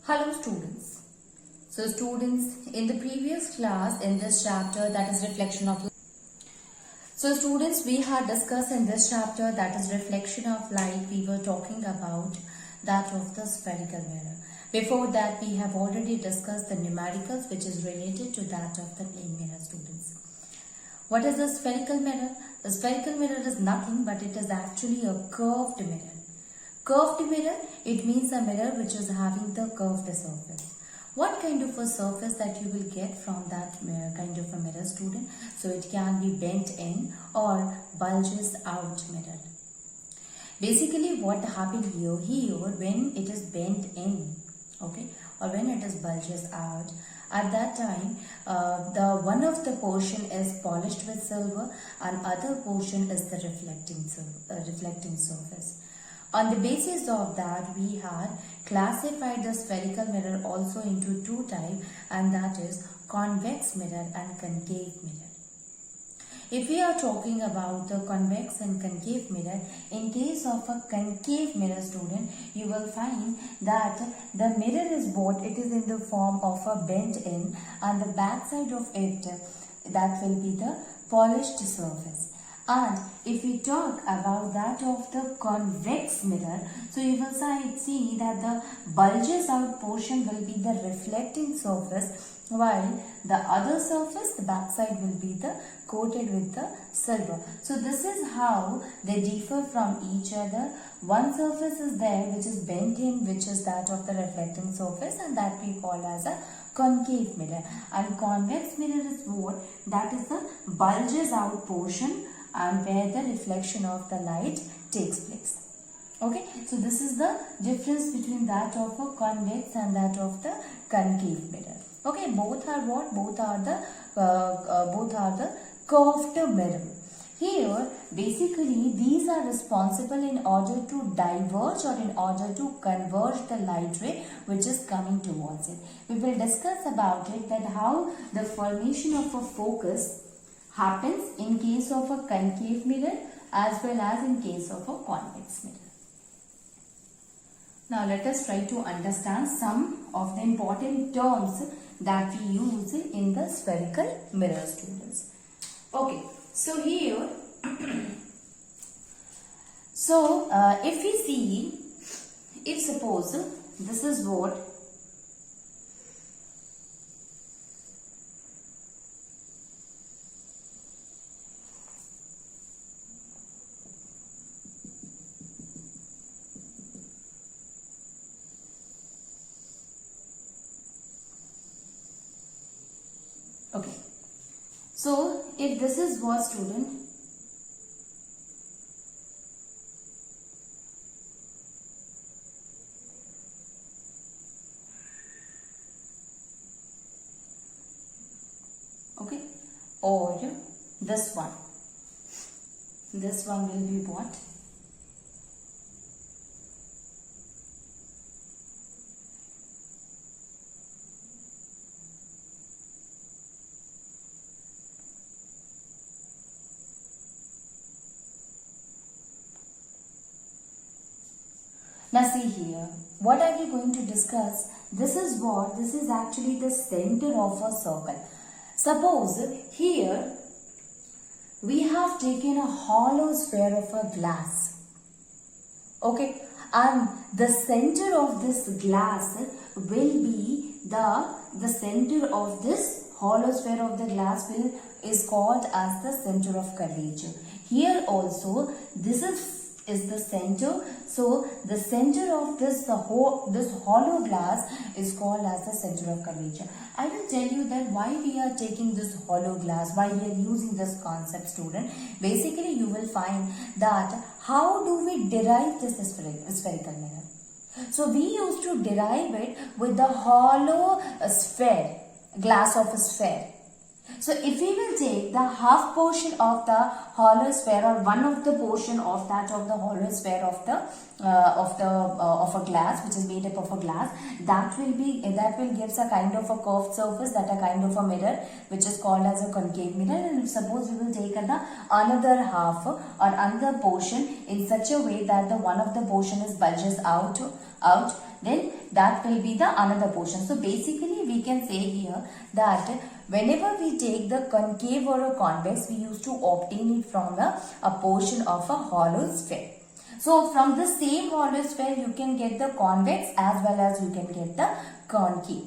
Hello students. So students, in the previous class in this chapter that is reflection of light. So students, we had discussed in this chapter that is reflection of light. We were talking about that of the spherical mirror. Before that we have already discussed the numericals which is related to that of the plane mirror students. What is the spherical mirror? The spherical mirror is nothing but it is actually a curved mirror. Curved mirror, it means a mirror which is having the curved surface. What kind of a surface that you will get from that mirror, kind of a mirror student? So it can be bent in or bulges out mirror. Basically what happened here when it is bent in, okay, or when it is bulges out, at that time the one of the portion is polished with silver and other portion is the reflecting surface. On the basis of that, we had classified the spherical mirror also into two types, and that is convex mirror and concave mirror. If we are talking about the convex and concave mirror, in case of a concave mirror student, you will find that the mirror is what it is in the form of a bent in, and the back side of it, that will be the polished surface. And if we talk about that of the convex mirror, so you will see that the bulges out portion will be the reflecting surface, while the other surface, the back side, will be the coated with the silver. So this is how they differ from each other. One surface is there which is bent in, which is that of the reflecting surface, and that we call as a concave mirror. And convex mirror is what? That is the bulges out portion and where the reflection of the light takes place. Okay, so this is the difference between that of a convex and that of the concave mirror. Okay, both are what? Both are the curved mirror. Here, basically, these are responsible in order to diverge or in order to converge the light ray which is coming towards it. We will discuss about it, that how the formation of a focus happens in case of a concave mirror as well as in case of a convex mirror. Now let us try to understand some of the important terms that we use in the spherical mirror students. Okay, so here, if we see, if suppose this is what okay, so if this is what student, okay, or this one will be what? Now see here, what are we going to discuss? This is what? This is actually the center of a circle. Suppose here we have taken a hollow sphere of a glass. Okay, and the center of this glass will be the center of this hollow sphere of the glass is called as the center of curvature. Here also this is the center. So the center of this hollow glass is called as the center of curvature. I will tell you that why we are taking this hollow glass, why we are using this concept, student. Basically you will find that how do we derive this spherical mirror. So we used to derive it with the hollow sphere, glass of a sphere. So if we will take the half portion of the hollow sphere or one of the portion of that of the hollow sphere of a glass which is made up of a glass, that will gives a kind of a curved surface, that a kind of a mirror which is called as a concave mirror. And if suppose we will take another half or another portion in such a way that the one of the portion is bulges out, then that will be the another portion. So basically we can say here that whenever we take the concave or a convex, we used to obtain it from a portion of a hollow sphere. So from the same hollow sphere you can get the convex as well as you can get the concave.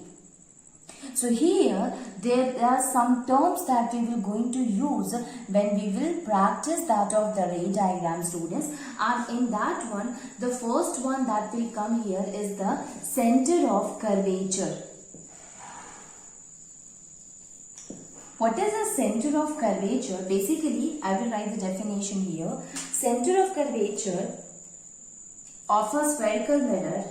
So here there are some terms that we will going to use when we will practice that of the ray diagram, students, and in that one the first one that will come here is the center of curvature. What is the center of curvature? Basically, I will write the definition here. Center of curvature of a spherical mirror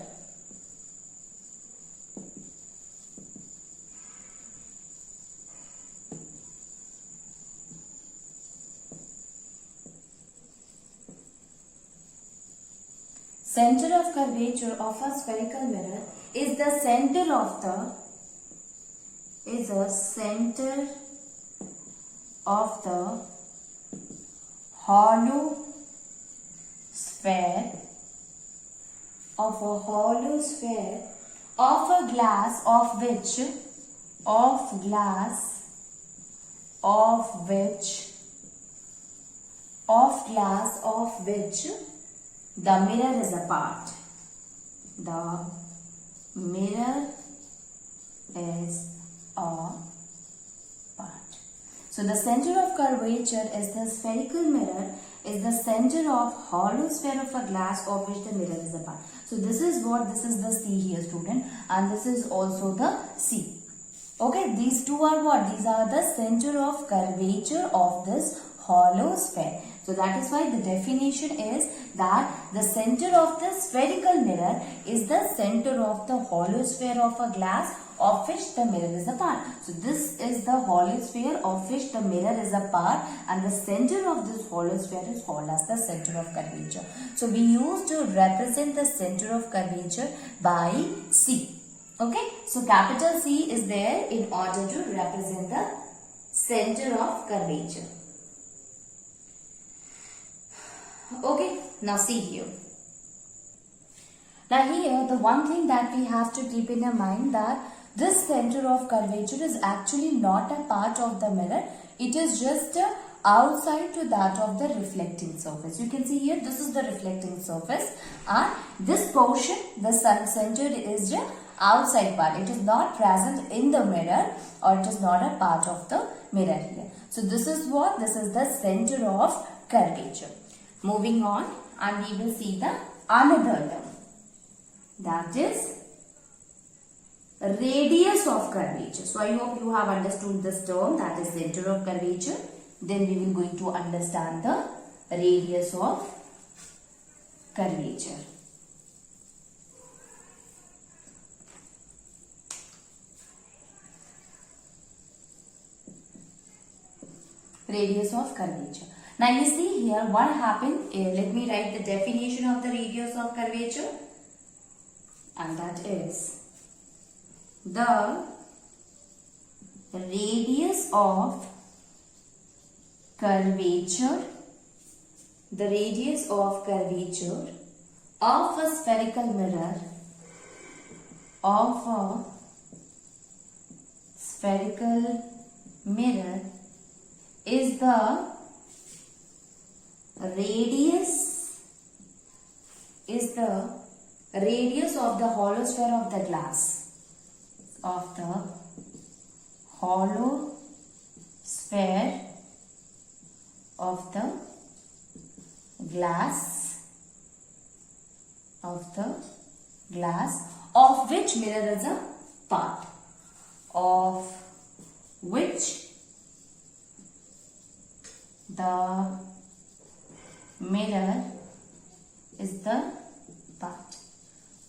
is the center of the hollow sphere of a glass of which the mirror is a part. The mirror is a part. So the center of curvature is the spherical mirror is the center of hollow sphere of a glass of which the mirror is a part. So this is the C here, student, and this is also the C. Okay, these two are what? These are the center of curvature of this hollow sphere. So that is why the definition is that the center of the spherical mirror is the center of the hollow sphere of a glass of which the mirror is a part. So this is the hollow sphere of which the mirror is a part, and the center of this hollow sphere is called as the center of curvature. So we used to represent the center of curvature by C. Okay, so capital C is there in order to represent the center of curvature. Okay, now see here. Now here the one thing that we have to keep in our mind that this center of curvature is actually not a part of the mirror. It is just outside to that of the reflecting surface. You can see here this is the reflecting surface, and this portion, the center, is the outside part. It is not present in the mirror, or it is not a part of the mirror here. So this is what? This is the center of curvature. Moving on, and we will see the another term, that is radius of curvature. So I hope you have understood this term, that is center of curvature. Then we will going to understand the radius of curvature. Radius of curvature. Now you see here what happened. Let me write the definition of the radius of curvature, and that is the radius of curvature of a spherical mirror is the radius of the hollow sphere of the glass. Of which mirror is a part. Of which the mirror is the part.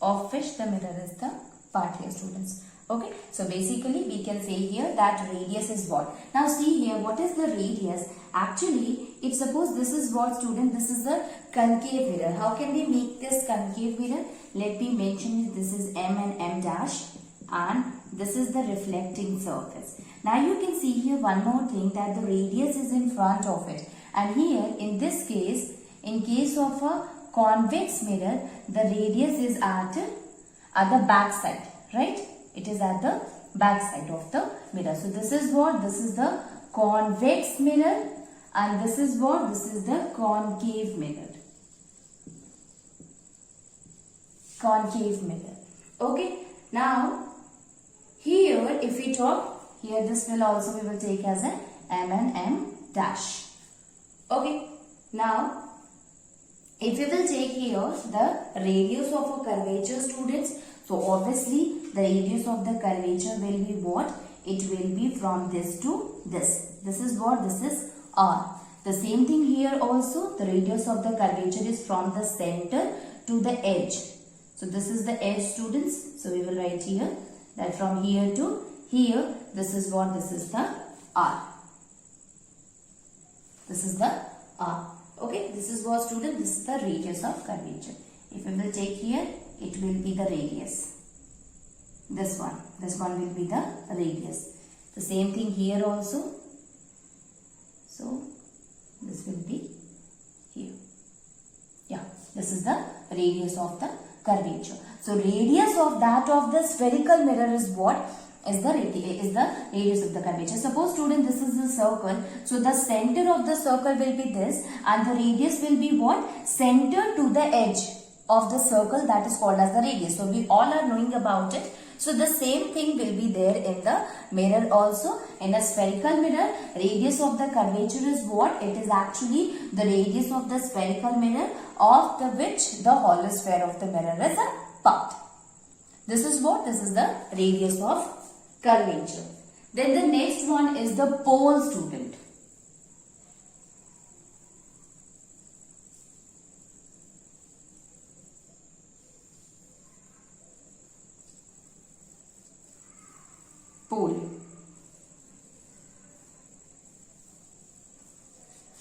Of which the mirror is the part here, students. Okay, so basically we can say here that radius is what. Now see here, what is the radius? Actually, if suppose this is what, student, this is the concave mirror. How can we make this concave mirror? Let me mention it. This is M and M dash, and this is the reflecting surface. Now you can see here one more thing, that the radius is in front of it. And here in this case, in case of a convex mirror, the radius is at at the back side, right? It is at the back side of the mirror. So this is what? This is the convex mirror, and this is what? This is the concave mirror. Concave mirror. Okay. Now, here if we talk, here this will also we will take as a M and M dash. Okay. Now, if we will take here the radius of a curvature, students, so obviously the radius of the curvature will be what? It will be from this to this. This is what? This is R. The same thing here also, the radius of the curvature is from the center to the edge. So this is the edge, students. So we will write here that from here to here, this is what? This is the R. This is the R. Okay, this is what, student? This is the radius of curvature. If we will take here, it will be the radius. This one will be the radius. The same thing here also. So this will be here. Yeah, this is the radius of the curvature. So radius of that of the spherical mirror is what? Is the radius of the curvature. Suppose, student, this is the circle. So the center of the circle will be this, and the radius will be what? Center to the edge of the circle, that is called as the radius. So we all are knowing about it. So the same thing will be there in the mirror also. In a spherical mirror, radius of the curvature is what? It is actually the radius of the spherical mirror of the which the hollow sphere of the mirror is a part. This is what? This is the radius of curvature. Then the next one is the pole, student. Pole.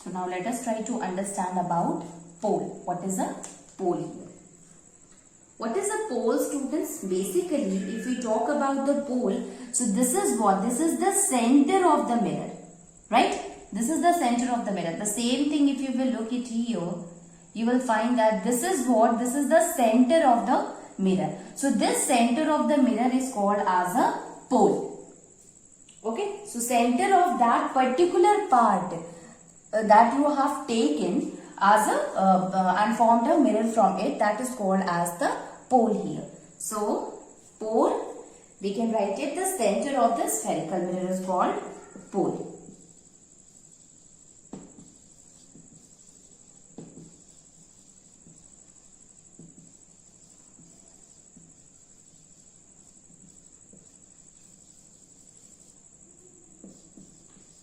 So now let us try to understand about pole. What is a pole here? What is a pole, students? Basically, if we talk about the pole, so this is what? This is the center of the mirror, right? This is the center of the mirror. The same thing, if you will look at here, you will find that this is what? This is the center of the mirror. So this center of the mirror is called as a pole. Okay, so center of that particular part that you have taken as a and formed a mirror from it, that is called as the pole here. So pole, we can write it, the center of the spherical mirror is called pole.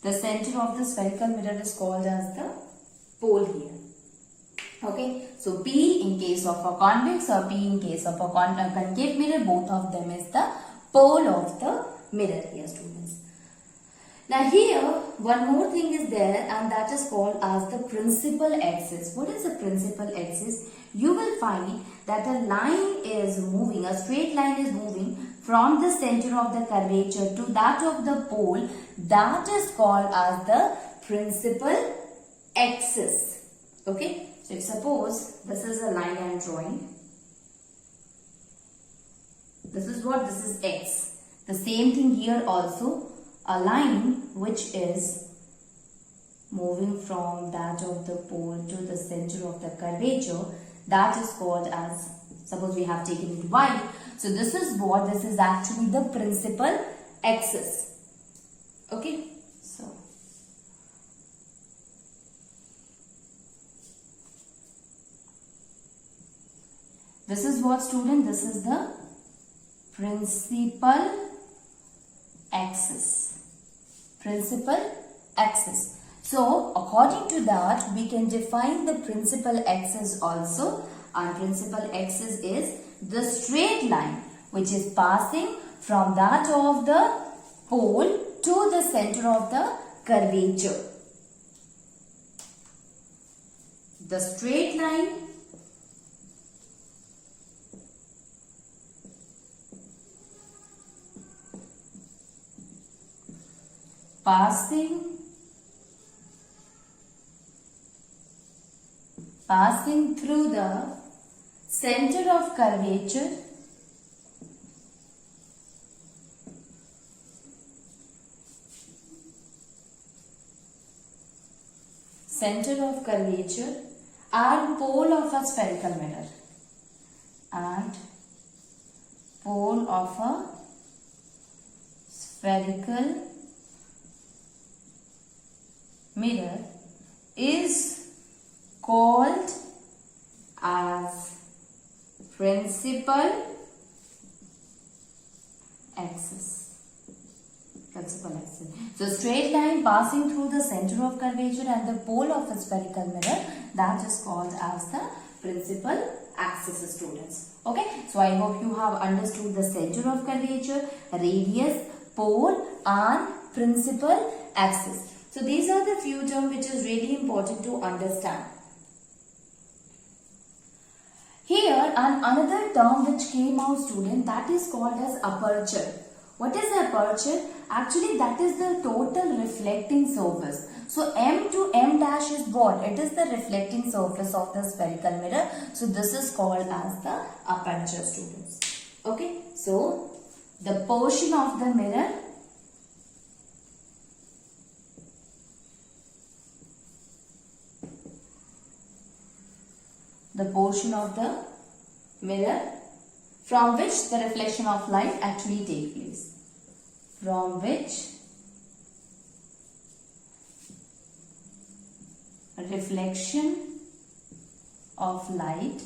The center of the spherical mirror is called as the pole here. Okay, so P in case of a convex or P in case of a concave mirror, both of them is the pole of the mirror here, students. Now here, one more thing is there, and that is called as the principal axis. What is the principal axis? You will find that a line is moving, a straight line is moving from the center of the curvature to that of the pole. That is called as the principal axis. Okay, so if suppose this is a line I am drawing. This is what? This is x. The same thing here also. A line which is moving from that of the pole to the center of the curvature, that is called as, suppose we have taken it y. So this is what? This is actually the principal axis. Okay. So this is what, student? This is the principal axis. Principal axis. So according to that, we can define the principal axis also. Our principal axis is the straight line which is passing from that of the pole to the center of the curvature. The straight line passing through the center of curvature center of curvature and pole of a spherical mirror. And pole of a spherical mirror is called as principal axis. So straight line passing through the center of curvature and the pole of a spherical mirror, that is called as the principal axis, students. Okay, so I hope you have understood the center of curvature, radius, pole and principal axis. So these are the few terms which is really important to understand. Here another term which came out, student, that is called as aperture. What is aperture? Actually, that is the total reflecting surface. So M to M dash is what? It is the reflecting surface of the spherical mirror. So this is called as the aperture, students. Okay. So the portion of the mirror from which the reflection of light actually takes place. From which reflection of light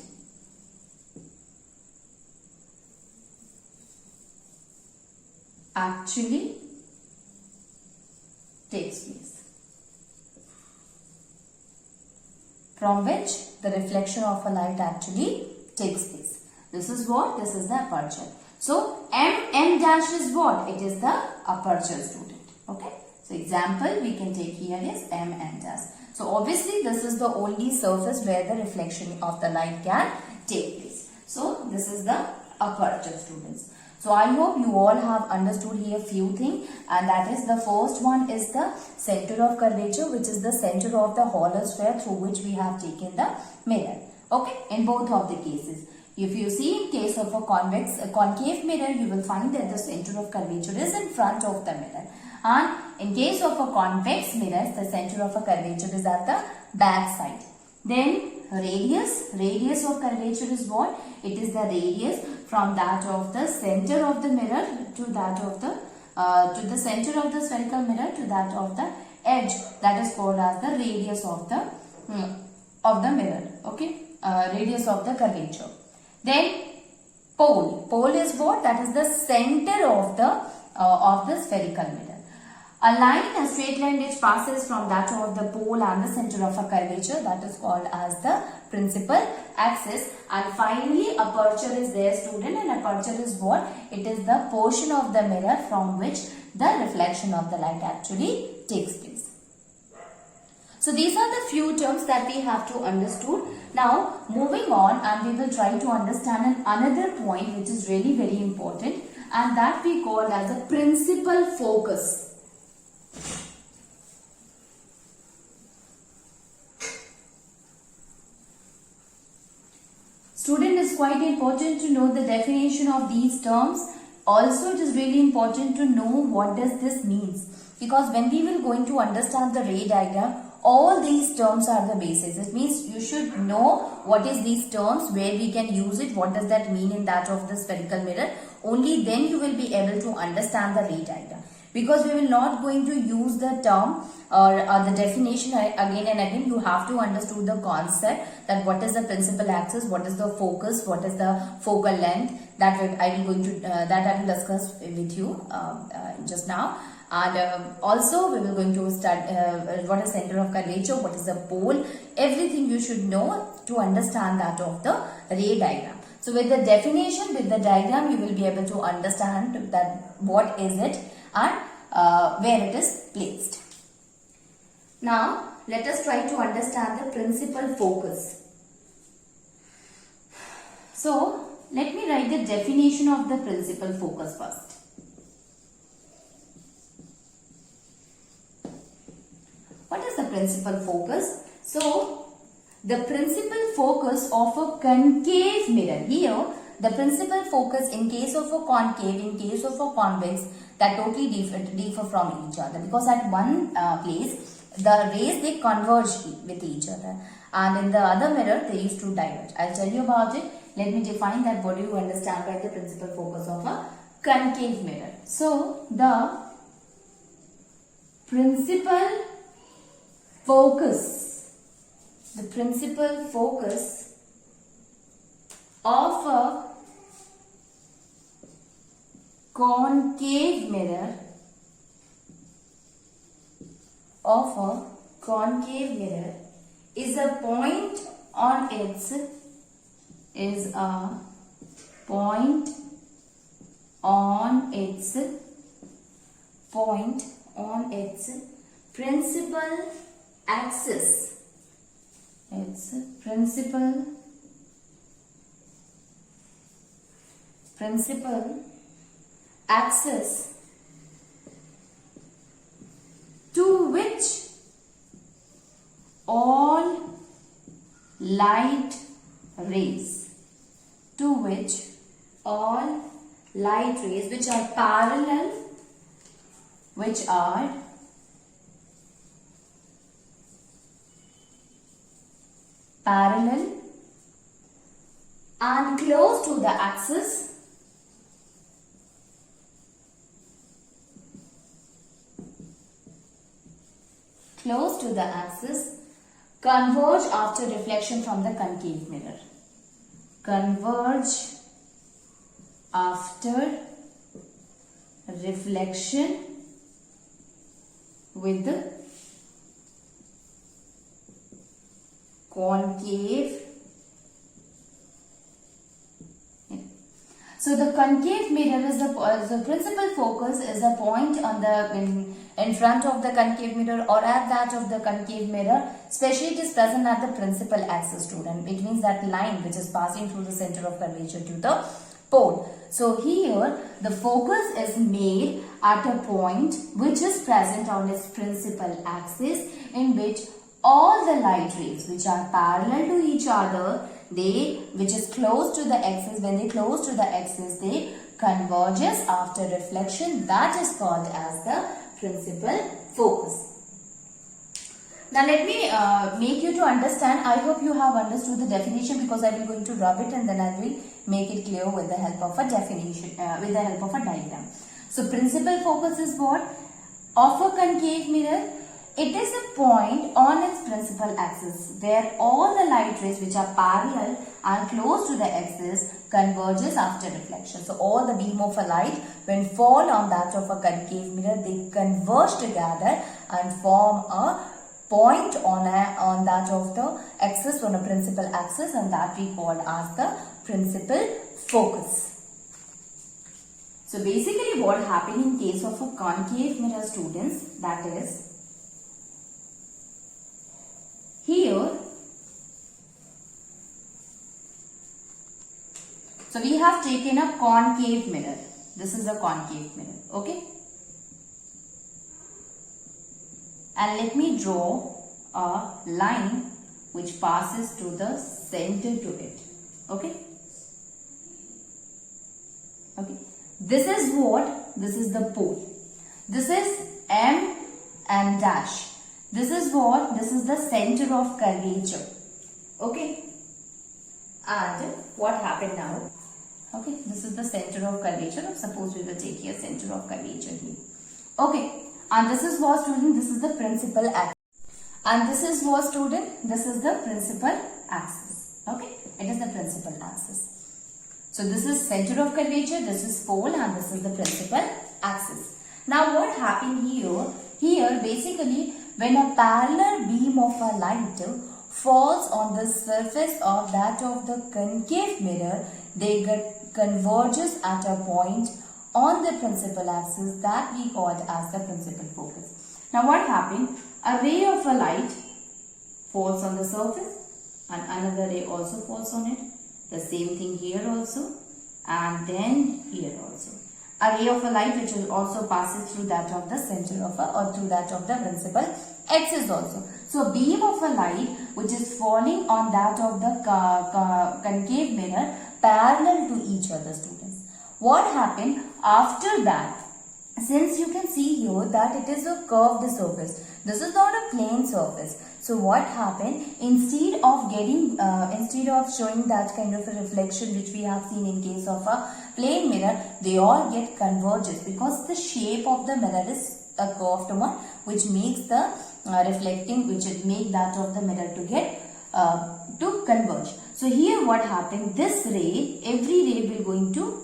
actually takes place. From which the reflection of a light actually takes place. This is what? This is the aperture. So, M dash is what? It is the aperture, student. Okay. So, example we can take here is M dash. So, obviously this is the only surface where the reflection of the light can take place. So, this is the aperture, students. So, I hope you all have understood here few things, and that is the first one is the center of curvature, which is the center of the hollow sphere through which we have taken the mirror. Okay. In both of the cases. If you see in case of a concave mirror, you will find that the center of curvature is in front of the mirror. And in case of a convex mirror, the center of a curvature is at the back side. Then radius of curvature is what? It is the radius from that of the center of the mirror to that of the center of the spherical mirror to that of the edge. That is called as the radius of the mirror. Okay, radius of the curvature. Then pole. Pole is what? That is the center of the spherical mirror. A line, a straight line which passes from that of the pole and the center of a curvature, that is called as the principal axis. And finally, aperture is there, student, and aperture is what? It is the portion of the mirror from which the reflection of the light actually takes place. So these are the few terms that we have to understood. Now moving on, and we will try to understand another point which is really very important, and that we call as a principal focus. Student, is quite important to know the definition of these terms. Also, it is really important to know what does this means, because when we will going to understand the ray diagram, all these terms are the basis. It means you should know what is these terms, where we can use it, what does that mean in that of the spherical mirror. Only then you will be able to understand the ray diagram. Because we will not going to use the term or the definition again and again. You have to understand the concept that what is the principal axis, what is the focus, what is the focal length. That I will discuss with you just now. And also we will going to start what is center of curvature, what is the pole, everything you should know to understand that of the ray diagram. So with the definition, with the diagram, you will be able to understand that what is it and where it is placed. Now let us try to understand the principal focus. So let me write the definition of the principal focus first. What is the principal focus? So, the principal focus of a concave mirror. Here, the principal focus in case of a concave, in case of a convex, that totally differ from each other. Because at one place, the rays, they converge with each other, and in the other mirror they used to diverge. I'll tell you about it. Let me define that. What do you understand by the principal focus of a concave mirror? So the principal focus of a concave mirror is a point on its principal axis. Its principal axis to which all light rays which are parallel and close to the axis converge after reflection from the concave mirror. Converge after reflection with the concave. So the concave mirror is the principal focus is a point on the in front of the concave mirror or at that of the concave mirror. Especially it is present at the principal axis, student. It means that line which is passing through the center of curvature to the pole. So here the focus is made at a point which is present on its principal axis, in which all the light rays which are parallel to each other, which is close to the axis, when they close to the axis, they converges after reflection. That is called as the principal focus. Now let me make you to understand. I hope you have understood the definition, because I will going to rub it and then I will make it clear with the help of a definition, with the help of a diagram. So principal focus is what? Of a concave mirror. It is a point on its principal axis where all the light rays which are parallel and close to the axis converges after reflection. So all the beam of a light, when fall on that of a concave mirror, they converge together and form a point on that of the axis, on a principal axis, and that we call as the principal focus. So basically what happened in case of a concave mirror, students, that is, here, so we have taken a concave mirror. This is a concave mirror, okay? And let me draw a line which passes to the center to it, okay? Okay. This is what? This is the pole. This is M and dash. This is what? This is the center of curvature. Okay. And what happened now? Okay. This is the center of curvature. Suppose we will take here center of curvature here. Okay. And this is what, student? This is the principal axis. And this is what, student? This is the principal axis. Okay. It is the principal axis. So this is center of curvature. This is pole and this is the principal axis. Now what happened here? Here basically, when a parallel beam of a light falls on the surface of that of the concave mirror, they get converges at a point on the principal axis that we called as the principal focus. Now what happened? A ray of a light falls on the surface and another ray also falls on it. The same thing here also and then here also. A ray of a light which will also passes through that of the center of or through that of the principal axis also. So a beam of a light which is falling on that of the concave mirror parallel to each other, students. What happened after that? since you can see here that it is a curved surface, this is not a plane surface. So what happened, instead of showing that kind of a reflection which we have seen in case of a plane mirror, they all get converges because the shape of the mirror is a curved one, which makes the which make that of the mirror to get to converge. So here what happened, this ray, every ray will going to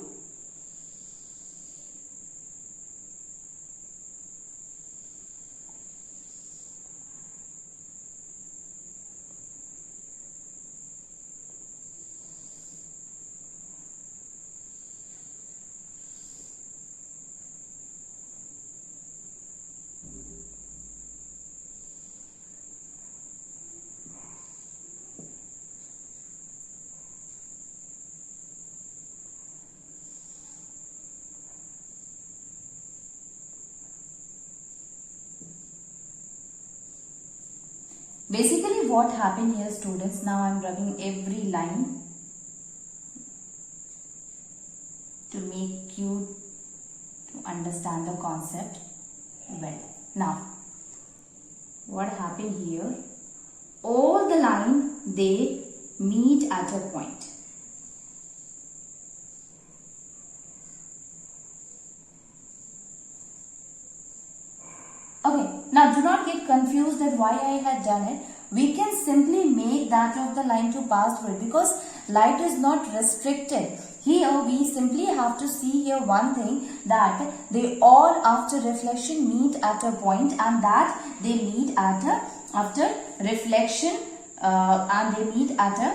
basically what happened here, students, now I am rubbing every line to make you to understand the concept well. Now, what happened here, all the line, they meet at a point. Okay, now do not get confused that why I had done it. We can simply make that of the line to pass through it because light is not restricted. Here we simply have to see here one thing, that they all after reflection meet at a point, and that they meet at a after reflection and they meet at a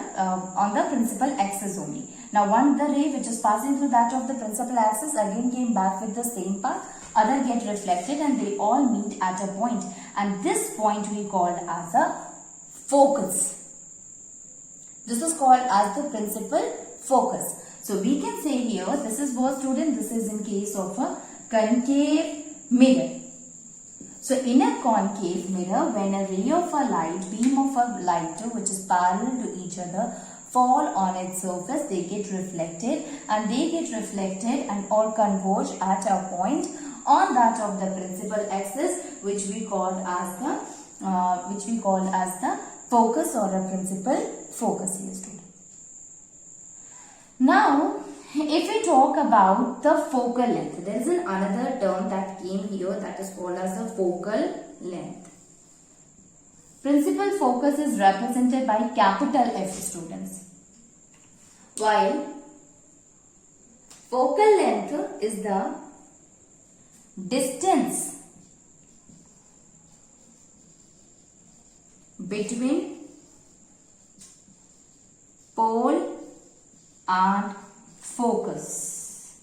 on the principal axis only. Now one the ray which is passing through that of the principal axis again came back with the same path, other get reflected and they all meet at a point, and this point we called as a focus. This is called as the principal focus. So we can say here, this is what, student, this is in case of a concave mirror. So in a concave mirror, when a ray of a light, beam of a light which is parallel to each other fall on its surface, they get reflected and all converge at a point on that of the principal axis, which we call as the focus or a principal focus here, student. Now, if we talk about the focal length, there is another term that came here that is called as the focal length. Principal focus is represented by capital F, students, while focal length is the distance between pole and focus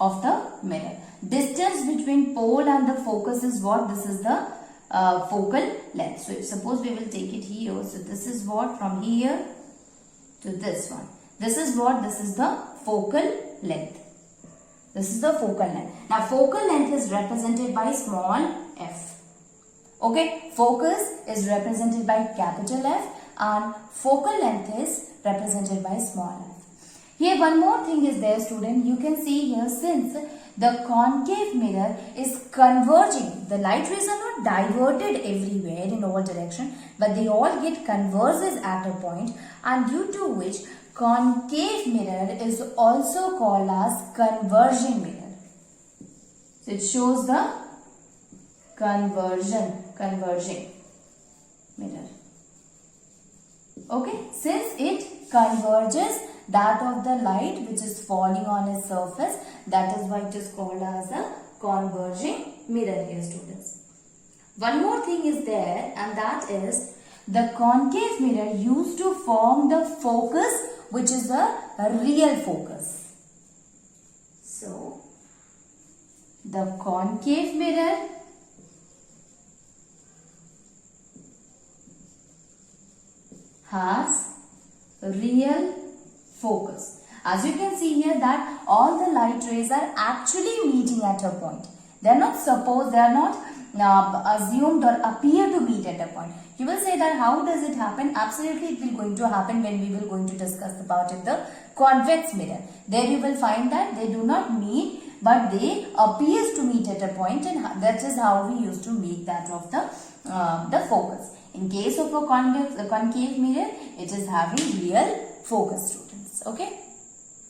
of the mirror. Distance between pole and the focus is what? This is the focal length. So suppose we will take it here. So this is what, from here to this one. This is what? This is the focal length. This is the focal length. Now focal length is represented by small f. Okay, focus is represented by capital F and focal length is represented by small f. Here one more thing is there, student. You can see here, since the concave mirror is converging, the light rays are not diverted everywhere in all direction, but they all get converges at a point, and due to which concave mirror is also called as converging mirror. So it shows the converging mirror. Okay, since it converges that of the light which is falling on its surface, that is why it is called as a converging mirror here, students. One more thing is there, and that is the concave mirror used to form the focus which is a real focus. So the concave mirror has real focus. As you can see here that all the light rays are actually meeting at a point. They are not supposed, they are not assumed or appear to meet at a point. You will say that how does it happen? Absolutely it will going to happen when we will going to discuss about it, the convex mirror. There you will find that they do not meet but they appears to meet at a point, and that is how we used to make that of the focus. In case of a concave mirror, it is having real focus, students. Okay.